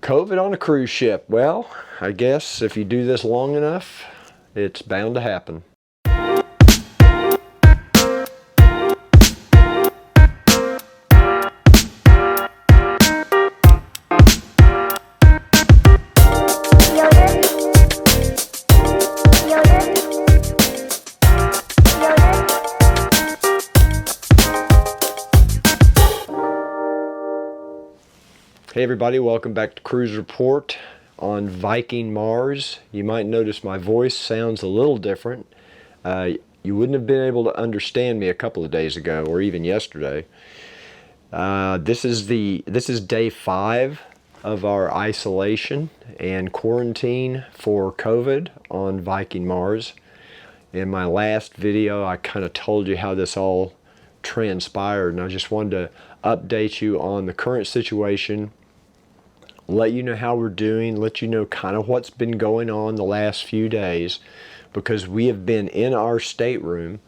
COVID on a cruise ship. Well, I guess if you do this long enough, it's bound to happen. Hey everybody, welcome back to Cruise Report on Viking Mars. You might notice my voice sounds a little different. You wouldn't have been able to understand me a couple of days ago or even yesterday. This is day 5 of our isolation and quarantine for COVID on Viking Mars. In my last video, I kind of told you how this all transpired, and I just wanted to update you on the current situation, let you know how we're doing, let you know kind of what's been going on the last few days, because we have been in our stateroom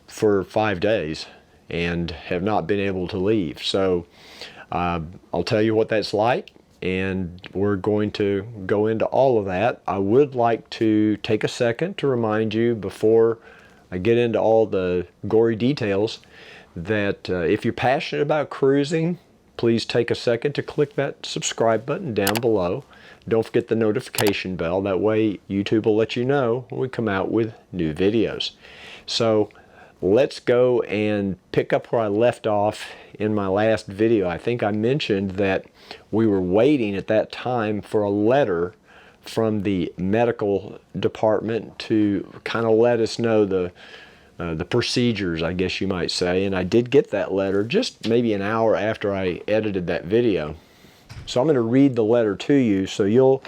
for 5 days and have not been able to leave. So I'll tell you what that's like, and we're going to go into all of that. I would like to take a second to remind you before I get into all the gory details that if you're passionate about cruising, please take a second to click that subscribe button down below. Don't forget the notification bell. That way YouTube will let you know when we come out with new videos. So let's go and pick up where I left off in my last video. I think I mentioned that we were waiting at that time for a letter from the medical department to kind of let us know the procedures, I guess you might say, and I did get that letter just maybe an hour after I edited that video. So I'm going to read the letter to you so you'll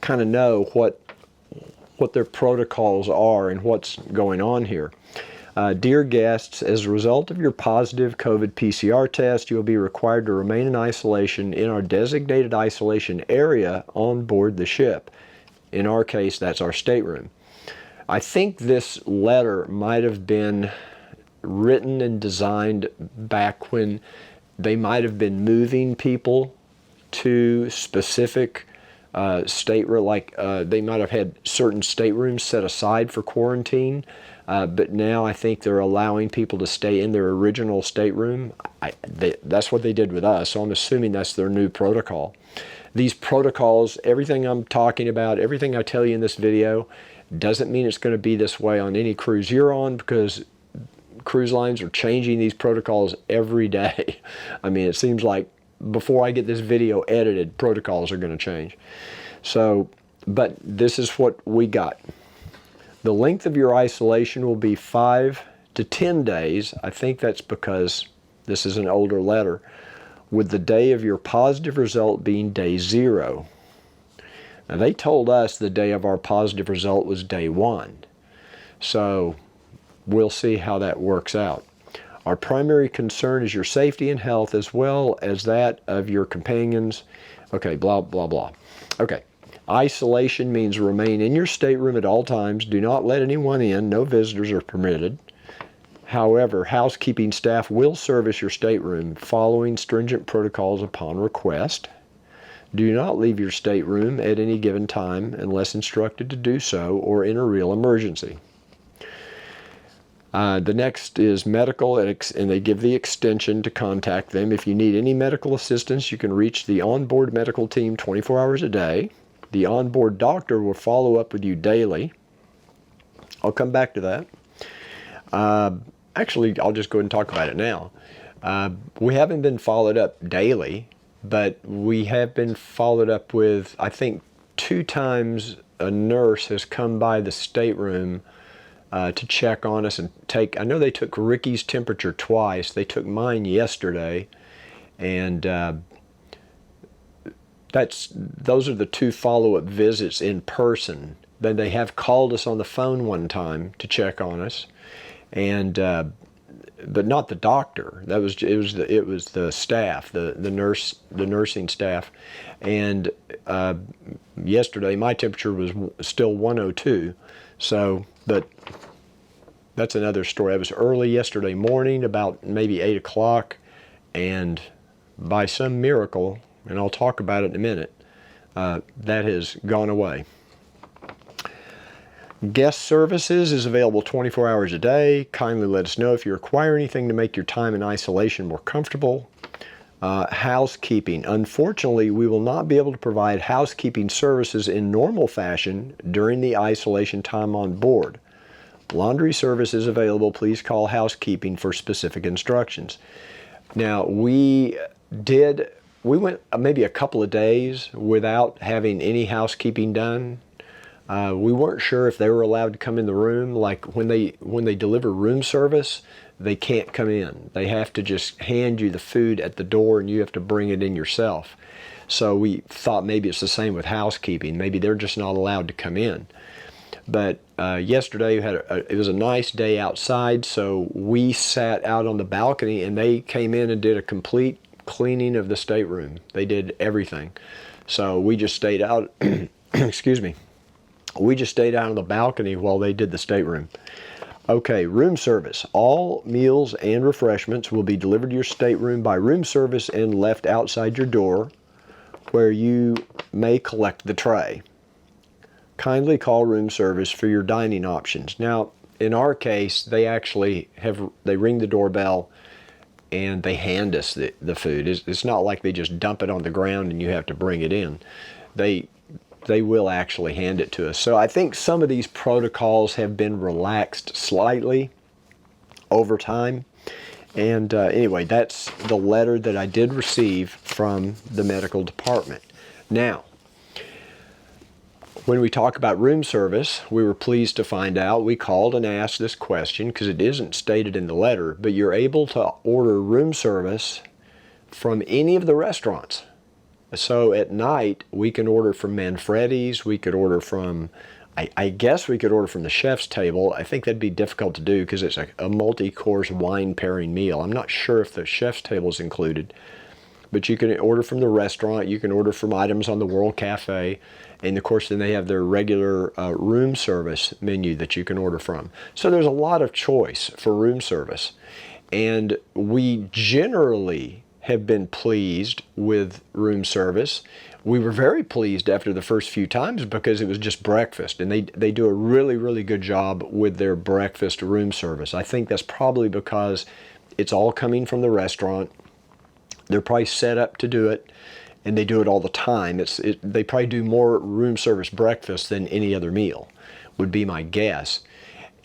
kind of know what their protocols are and what's going on here. Dear guests, as a result of your positive COVID PCR test, you will be required to remain in isolation in our designated isolation area on board the ship. In our case, that's our stateroom. I think this letter might have been written and designed back when they might have been moving people to specific stateroom, like they might have had certain staterooms set aside for quarantine, but now I think they're allowing people to stay in their original stateroom. That's what they did with us, so I'm assuming that's their new protocol. These protocols, everything I'm talking about, everything I tell you in this video, doesn't mean it's going to be this way on any cruise you're on, because cruise lines are changing these protocols every day. I mean, it seems like before I get this video edited, protocols are going to change. So, but this is what we got. The length of your isolation will be 5 to 10 days. I think that's because this is an older letter, with the day of your positive result being day 0. Now, they told us the day of our positive result was day 1. So we'll see how that works out. Our primary concern is your safety and health, as well as that of your companions. Okay, blah, blah, blah. Okay. Isolation means remain in your stateroom at all times. Do not let anyone in. No visitors are permitted. However, housekeeping staff will service your stateroom following stringent protocols upon request. Do not leave your stateroom at any given time unless instructed to do so or in a real emergency. The next is medical, and they give the extension to contact them. If you need any medical assistance, you can reach the onboard medical team 24 hours a day. The onboard doctor will follow up with you daily. I'll come back to that. Actually, I'll just go ahead and talk about it now. We haven't been followed up daily, but we have been followed up with, I think 2 times a nurse has come by the stateroom to check on us and I know they took Ricky's temperature twice. They took mine yesterday, and those are the 2 follow-up visits in person. Then they have called us on the phone one time to check on us, and but not the doctor. It was the staff, the nursing staff. And yesterday my temperature was still 102. So, but that's another story. It was early yesterday morning, about maybe 8 o'clock, and by some miracle, and I'll talk about it in a minute. That has gone away. Guest services is available 24 hours a day. Kindly let us know if you require anything to make your time in isolation more comfortable. Housekeeping. Unfortunately, we will not be able to provide housekeeping services in normal fashion during the isolation time on board. Laundry service is available. Please call housekeeping for specific instructions. Now, we went maybe a couple of days without having any housekeeping done. We weren't sure if they were allowed to come in the room. Like when they deliver room service, they can't come in. They have to just hand you the food at the door and you have to bring it in yourself. So we thought maybe it's the same with housekeeping. Maybe they're just not allowed to come in. But yesterday it was a nice day outside, so we sat out on the balcony and they came in and did a complete cleaning of the stateroom. They did everything. So we just stayed out, excuse me. We just stayed out on the balcony while they did the stateroom. Okay, room service. All meals and refreshments will be delivered to your stateroom by room service and left outside your door, where you may collect the tray. Kindly call room service for your dining options. Now, in our case, they ring the doorbell and they hand us the food. It's not like they just dump it on the ground and you have to bring it in. They will actually hand it to us. So I think some of these protocols have been relaxed slightly over time. And anyway, that's the letter that I did receive from the medical department. Now, when we talk about room service, we were pleased to find out, we called and asked this question because it isn't stated in the letter, but you're able to order room service from any of the restaurants. So at night, we can order from Manfredi's, we could order from, I guess we could order from the chef's table. I think that'd be difficult to do because it's a multi-course wine pairing meal. I'm not sure if the chef's table is included, but you can order from the restaurant, you can order from items on the World Cafe, and of course then they have their regular room service menu that you can order from. So there's a lot of choice for room service. And we generally have been pleased with room service. We were very pleased after the first few times because it was just breakfast, and they do a really, really good job with their breakfast room service. I think that's probably because it's all coming from the restaurant. They're probably set up to do it, and they do it all the time. They probably do more room service breakfast than any other meal, would be my guess.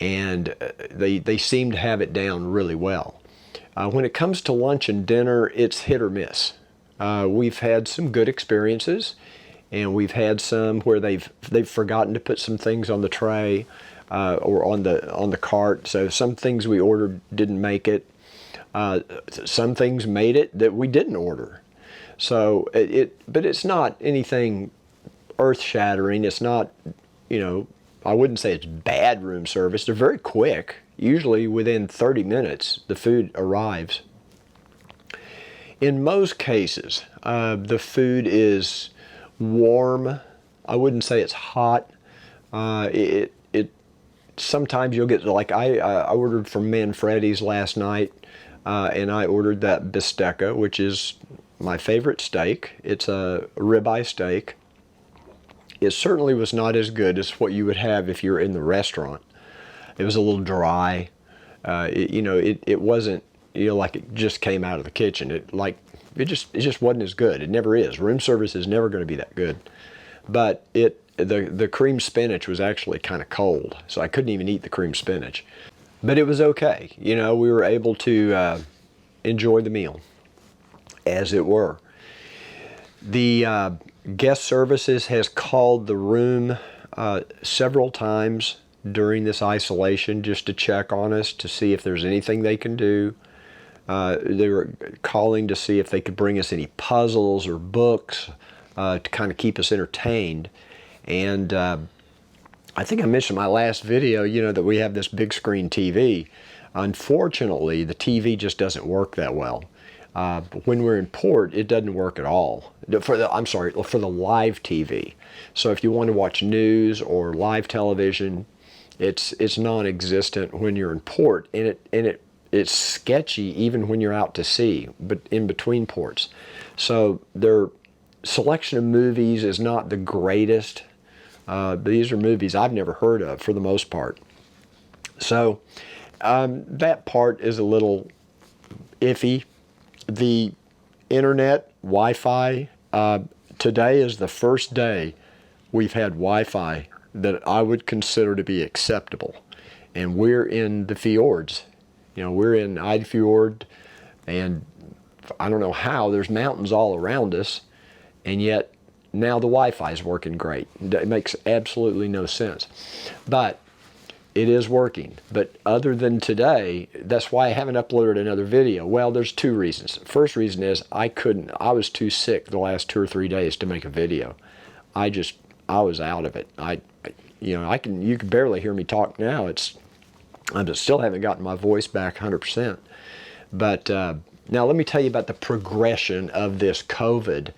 And they seem to have it down really well. When it comes to lunch and dinner, it's hit or miss. We've had some good experiences, and we've had some where they've forgotten to put some things on the tray or on the cart. So some things we ordered didn't make it. Some things made it that we didn't order. So but it's not anything earth-shattering. It's not, I wouldn't say it's bad room service. They're very quick. Usually within 30 minutes, the food arrives. In most cases, the food is warm. I wouldn't say it's hot. Sometimes you'll get, like I ordered from Manfredi's last night, and I ordered that bistecca, which is my favorite steak. It's a ribeye steak. It certainly was not as good as what you would have if you're in the restaurant. It was a little dry. It wasn't, like it just came out of the kitchen. It just wasn't as good. It never is. Room service is never going to be that good. But the cream spinach was actually kind of cold, so I couldn't even eat the cream spinach. But it was okay. We were able to enjoy the meal, as it were. The guest services has called the room several times during this isolation just to check on us, to see if there's anything they can do. They were calling to see if they could bring us any puzzles or books to kind of keep us entertained. And I think I mentioned in my last video, that we have this big screen TV. Unfortunately, the TV just doesn't work that well. When we're in port, it doesn't work at all. For the live TV. So if you want to watch news or live television, it's non-existent when you're in port, and it's sketchy even when you're out to sea, but in between ports. So selection of movies is not the greatest. These are movies I've never heard of for the most part. So that part is a little iffy. The internet, Wi-Fi, today is the first day we've had Wi-Fi that I would consider to be acceptable. And we're in the fjords. You know, we're in Eidfjord, and I don't know how, there's mountains all around us, and yet now the Wi-Fi is working great. It makes absolutely no sense. But it is working. But other than today, that's why I haven't uploaded another video. Well, there's two reasons. First reason is I was too sick the last 2 or 3 days to make a video. I was out of it. You can barely hear me talk now. I still haven't gotten my voice back 100%. But now let me tell you about the progression of this COVID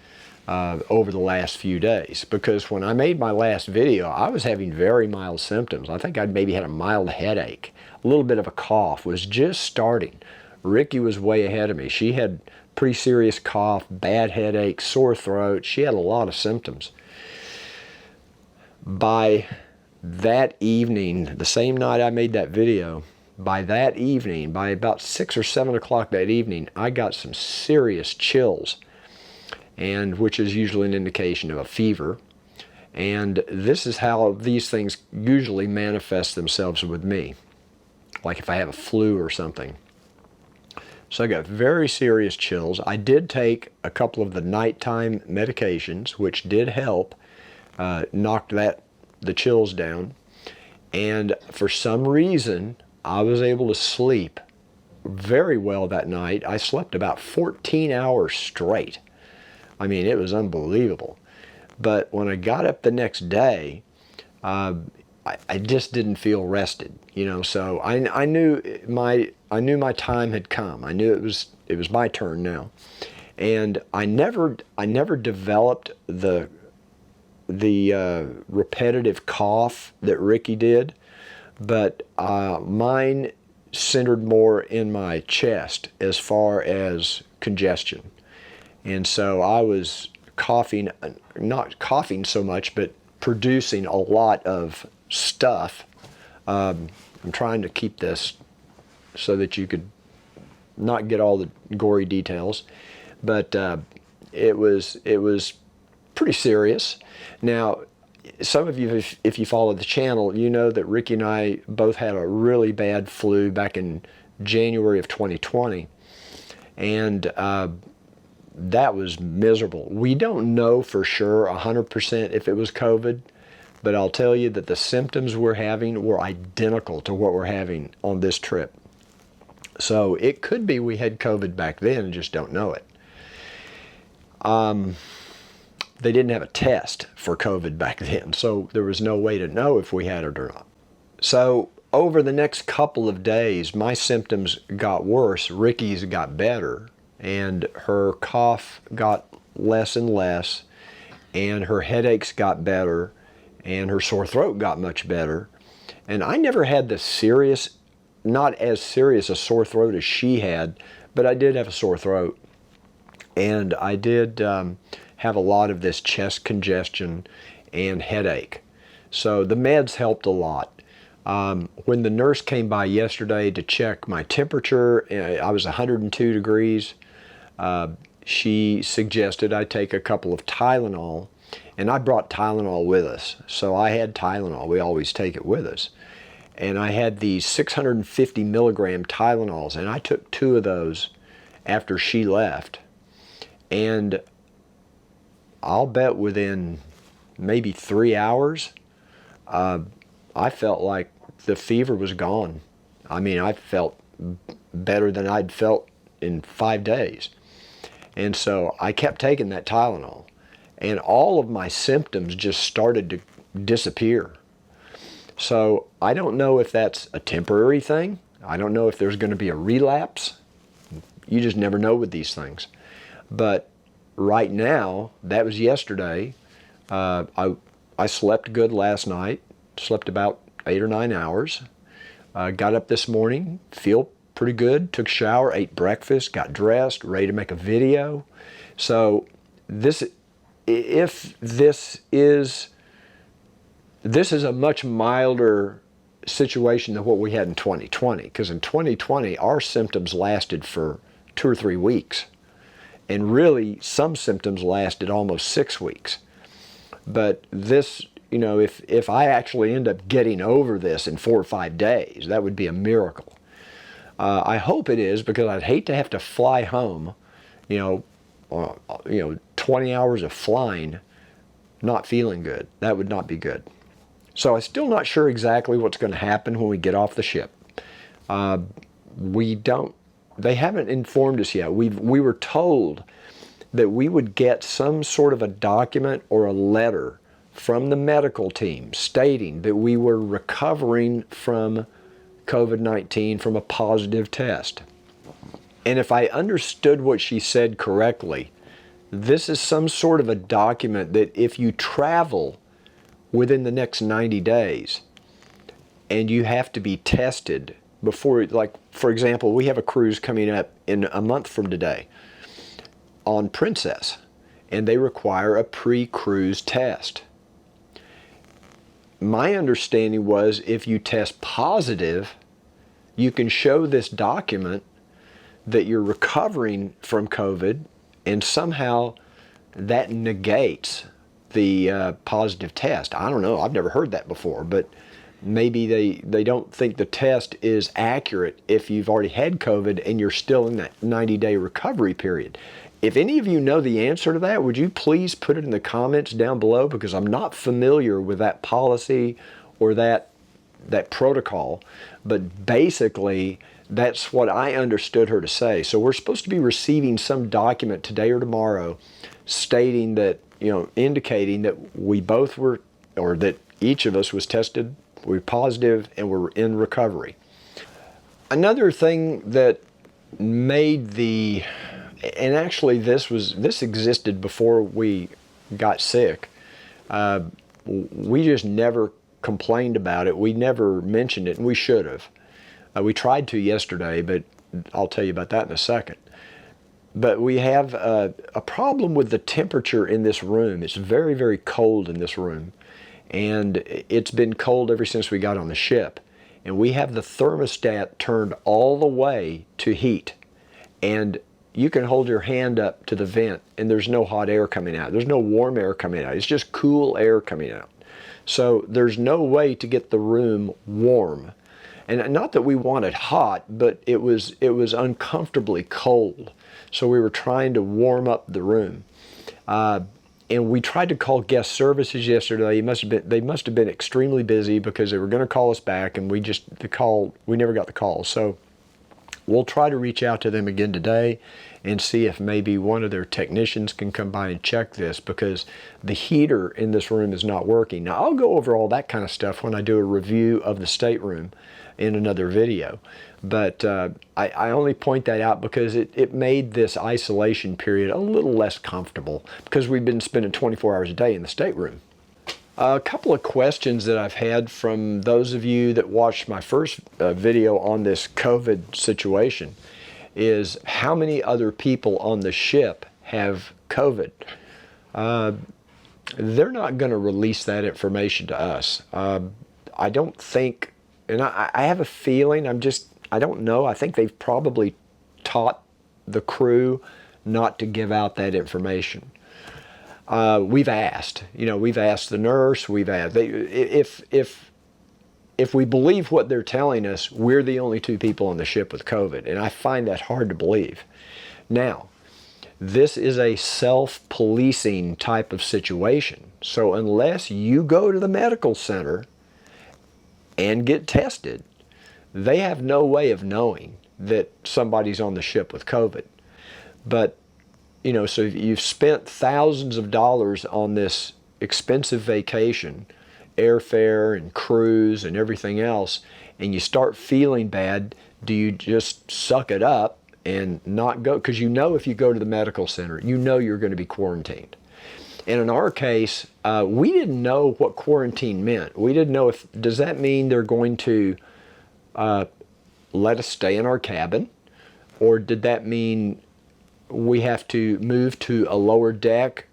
over the last few days. Because when I made my last video, I was having very mild symptoms. I think I'd maybe had a mild headache, a little bit of a cough, was just starting. Ricky was way ahead of me. She had pretty serious cough, bad headache, sore throat. She had a lot of symptoms. By that evening, the same night I made that video, by that evening, by about 6 or 7 o'clock that evening, I got some serious chills, and which is usually an indication of a fever. And this is how these things usually manifest themselves with me, like if I have a flu or something. So I got very serious chills. I did take a couple of the nighttime medications, which did help, knocked the chills down. And for some reason, I was able to sleep very well that night. I slept about 14 hours straight. I mean, it was unbelievable. But when I got up the next day, I just didn't feel rested, you know. So I knew my time had come. I knew it was my turn now, and I never developed the repetitive cough that Ricky did, but mine centered more in my chest as far as congestion. And so I was coughing, not coughing so much, but producing a lot of stuff. I'm trying to keep this so that you could not get all the gory details, but it was pretty serious. Now, some of you, if you follow the channel, you know that Ricky and I both had a really bad flu back in January of 2020, and that was miserable. We don't know for sure 100% if it was COVID, but I'll tell you that the symptoms we're having were identical to what we're having on this trip. So it could be we had COVID back then and just don't know it. They didn't have a test for COVID back then, so there was no way to know if we had it or not. So over the next couple of days, my symptoms got worse. Ricky's got better, and her cough got less and less, and her headaches got better, and her sore throat got much better. And I never had the serious, not as serious a sore throat as she had, but I did have a sore throat. And I did have a lot of this chest congestion and headache. So the meds helped a lot. When the nurse came by yesterday to check my temperature, I was 102 degrees. She suggested I take a couple of Tylenol, and I brought Tylenol with us. So I had Tylenol. We always take it with us. And I had these 650 milligram Tylenols, and I took 2 of those after she left. And I'll bet within maybe 3 hours, I felt like the fever was gone. I mean, I felt better than I'd felt in 5 days. And so I kept taking that Tylenol, and all of my symptoms just started to disappear. So I don't know if that's a temporary thing. I don't know if there's going to be a relapse. You just never know with these things. But right now, that was yesterday. I slept good last night, slept about 8 or 9 hours. Got up this morning, feel pretty good, took a shower, ate breakfast, got dressed, ready to make a video. So this if this is a much milder situation than what we had in 2020, because in 2020 our symptoms lasted for 2 or 3 weeks, and really some symptoms lasted almost 6 weeks. But this, if I actually end up getting over this in 4 or 5 days, that would be a miracle. I hope it is, because I'd hate to have to fly home, 20 hours of flying, not feeling good. That would not be good. So I'm still not sure exactly what's going to happen when we get off the ship. They haven't informed us yet. We were told that we would get some sort of a document or a letter from the medical team stating that we were recovering from COVID-19 from a positive test. And if I understood what she said correctly, this is some sort of a document that if you travel within the next 90 days and you have to be tested before, like, for example, we have a cruise coming up in a month from today on Princess, and they require a pre-cruise test. My understanding was if you test positive, you can show this document that you're recovering from COVID, and somehow that negates the positive test. I don't know, I've never heard that before, but maybe they don't think the test is accurate if you've already had COVID and you're still in that 90-day recovery period. If any of you know the answer to that, would you please put it in the comments down below, because I'm not familiar with that policy or that protocol, but basically that's what I understood her to say. So we're supposed to be receiving some document today or tomorrow stating that, indicating that we both were, or that each of us was tested, we were positive, and we're in recovery. Another thing that made and actually this existed before we got sick. We just never complained about it. We never mentioned it, and we should have. We tried to yesterday, but I'll tell you about that in a second. But we have a problem with the temperature in this room. It's very, very cold in this room, and it's been cold ever since we got on the ship. And we have the thermostat turned all the way to heat, and you can hold your hand up to the vent and there's no hot air coming out. There's no warm air coming out. It's just cool air coming out. So there's no way to get the room warm. And not that we want it hot, but it was uncomfortably cold. So we were trying to warm up the room. And we tried to call guest services yesterday. They must have been extremely busy, because they were going to call us back, and we never got the call. So we'll try to reach out to them again today and see if maybe one of their technicians can come by and check this, because the heater in this room is not working. Now, I'll go over all that kind of stuff when I do a review of the stateroom in another video. But I only point that out because it made this isolation period a little less comfortable, because we've been spending 24 hours a day in the stateroom. A couple of questions that I've had from those of you that watched my first video on this COVID situation is, how many other people on the ship have COVID? They're not going to release that information to us. I don't think, and I have a feeling, I don't know, I think they've probably taught the crew not to give out that information. We've asked the nurse, we've asked, if we believe what they're telling us, we're the only 2 people on the ship with COVID, and I find that hard to believe. Now, this is a self-policing type of situation, so unless you go to the medical center and get tested, they have no way of knowing that somebody's on the ship with COVID. But so you've spent thousands of dollars on this expensive vacation, airfare and cruise and everything else, and you start feeling bad, do you just suck it up and not go? Because if you go to the medical center, you're going to be quarantined. And in our case, we didn't know what quarantine meant. We didn't know does that mean they're going to let us stay in our cabin? Or did that mean we have to move to a lower deck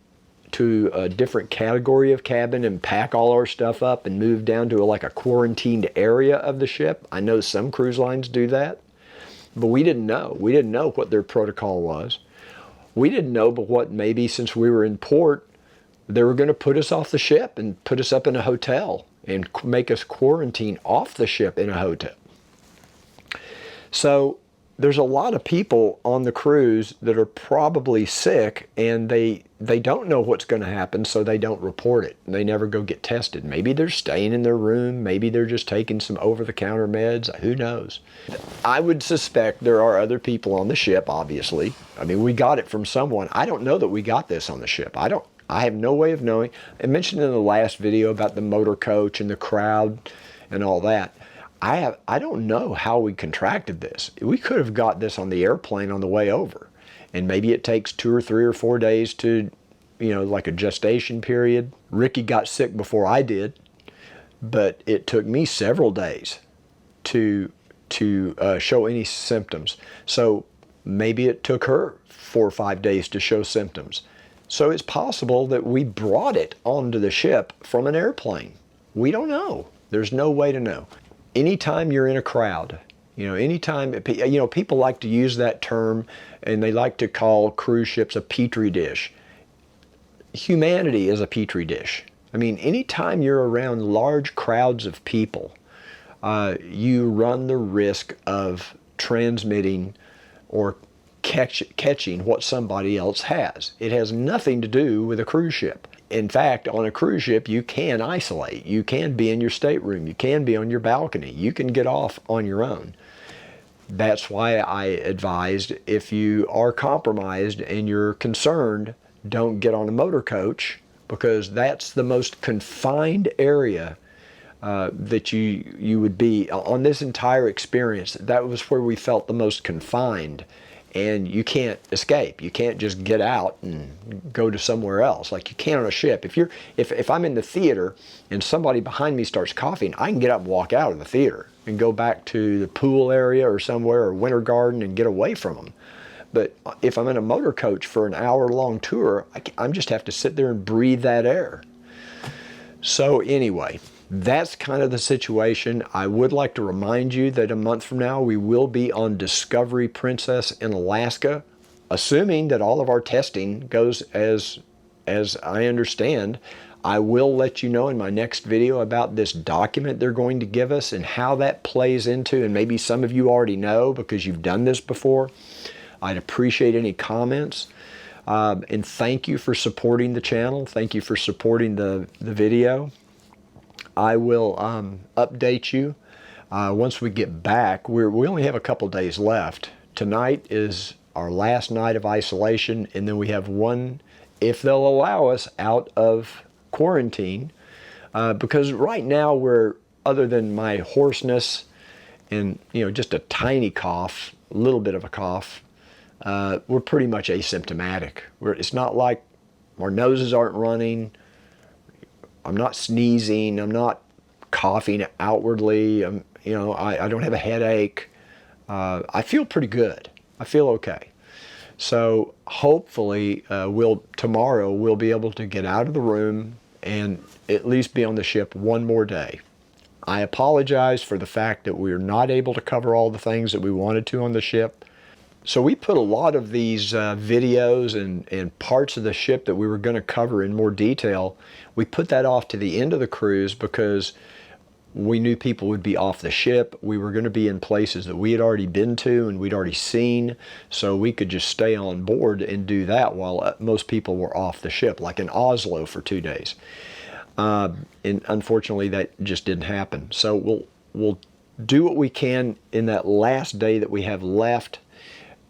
to a different category of cabin and pack all our stuff up and move down to like a quarantined area of the ship. I know some cruise lines do that, but we didn't know. We didn't know what their protocol was. We didn't know but what maybe since we were in port, they were going to put us off the ship and put us up in a hotel and make us quarantine off the ship in a hotel. So there's a lot of people on the cruise that are probably sick, and they don't know what's going to happen, so they don't report it. They never go get tested. Maybe they're staying in their room. Maybe they're just taking some over-the-counter meds. Who knows? I would suspect there are other people on the ship, obviously. I mean, we got it from someone. I don't know that we got this on the ship. I have no way of knowing. I mentioned in the last video about the motor coach and the crowd and all that. I don't know how we contracted this. We could have got this on the airplane on the way over. And maybe it takes 2 or 3 or 4 days to, like a gestation period. Ricky got sick before I did, but it took me several days to show any symptoms. So maybe it took her 4 or 5 days to show symptoms. So it's possible that we brought it onto the ship from an airplane. We don't know. There's no way to know. Anytime you're in a crowd, anytime, people like to use that term, and they like to call cruise ships a petri dish. Humanity is a petri dish. I mean, anytime you're around large crowds of people, you run the risk of transmitting or catching what somebody else has. It has nothing to do with a cruise ship. In fact, on a cruise ship, you can isolate. You can be in your stateroom. You can be on your balcony. You can get off on your own. That's why I advised, if you are compromised and you're concerned, don't get on a motor coach, because that's the most confined area that you would be on this entire experience. That was where we felt the most confined. And you can't escape. You can't just get out and go to somewhere else like you can on a ship. If I'm in the theater and somebody behind me starts coughing, I can get up and walk out of the theater and go back to the pool area or somewhere, or Winter Garden, and get away from them. But if I'm in a motor coach for an hour-long tour, I just have to sit there and breathe that air. So anyway, that's kind of the situation. I would like to remind you that a month from now, we will be on Discovery Princess in Alaska, assuming that all of our testing goes as I understand. I will let you know in my next video about this document they're going to give us and how that plays into, and maybe some of you already know because you've done this before. I'd appreciate any comments. And thank you for supporting the channel. Thank you for supporting the video. I will update you once we get back. We only have a couple days left. Tonight is our last night of isolation, and then we have one, if they'll allow us, out of quarantine. Because right now we're, other than my hoarseness and just a tiny cough, a little bit of a cough, we're pretty much asymptomatic. It's not like our noses aren't running. I'm not sneezing. I'm not coughing outwardly. I don't have a headache. I feel pretty good. I feel okay. So hopefully tomorrow we'll be able to get out of the room and at least be on the ship one more day. I apologize for the fact that we're not able to cover all the things that we wanted to on the ship. So we put a lot of these videos and parts of the ship that we were going to cover in more detail, we put that off to the end of the cruise because we knew people would be off the ship. We were going to be in places that we had already been to and we'd already seen, so we could just stay on board and do that while most people were off the ship, like in Oslo for 2 days. And unfortunately, that just didn't happen. So we'll do what we can in that last day that we have left,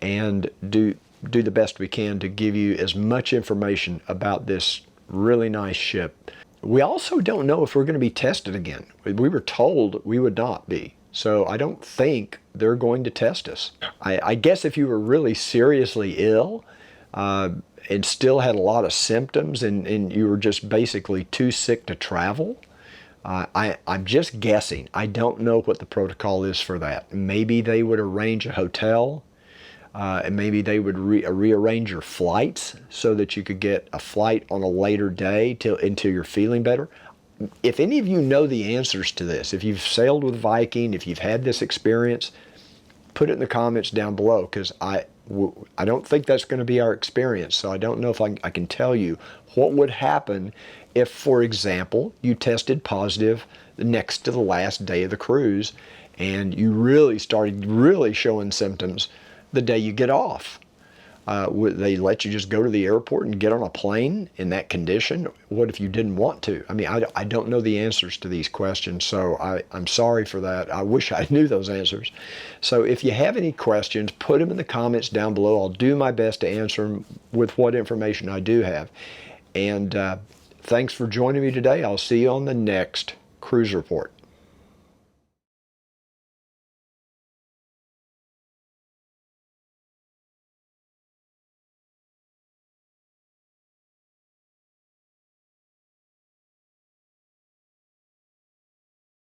and do the best we can to give you as much information about this really nice ship. We also don't know if we're going to be tested again. We were told we would not be. So I don't think they're going to test us. I guess if you were really seriously ill and still had a lot of symptoms and you were just basically too sick to travel, I'm just guessing. I don't know what the protocol is for that. Maybe they would arrange a hotel. and maybe they would rearrange your flights so that you could get a flight on a later day until you're feeling better. If any of you know the answers to this, if you've sailed with Viking, if you've had this experience, put it in the comments down below, because I don't think that's going to be our experience. So I don't know if I can tell you what would happen if, for example, you tested positive next to the last day of the cruise and you really started showing symptoms the day you get off. Would they let you just go to the airport and get on a plane in that condition? What if you didn't want to? I mean, I don't know the answers to these questions, so I'm sorry for that. I wish I knew those answers. So if you have any questions, put them in the comments down below. I'll do my best to answer them with what information I do have. And thanks for joining me today. I'll see you on the next Cruise Report.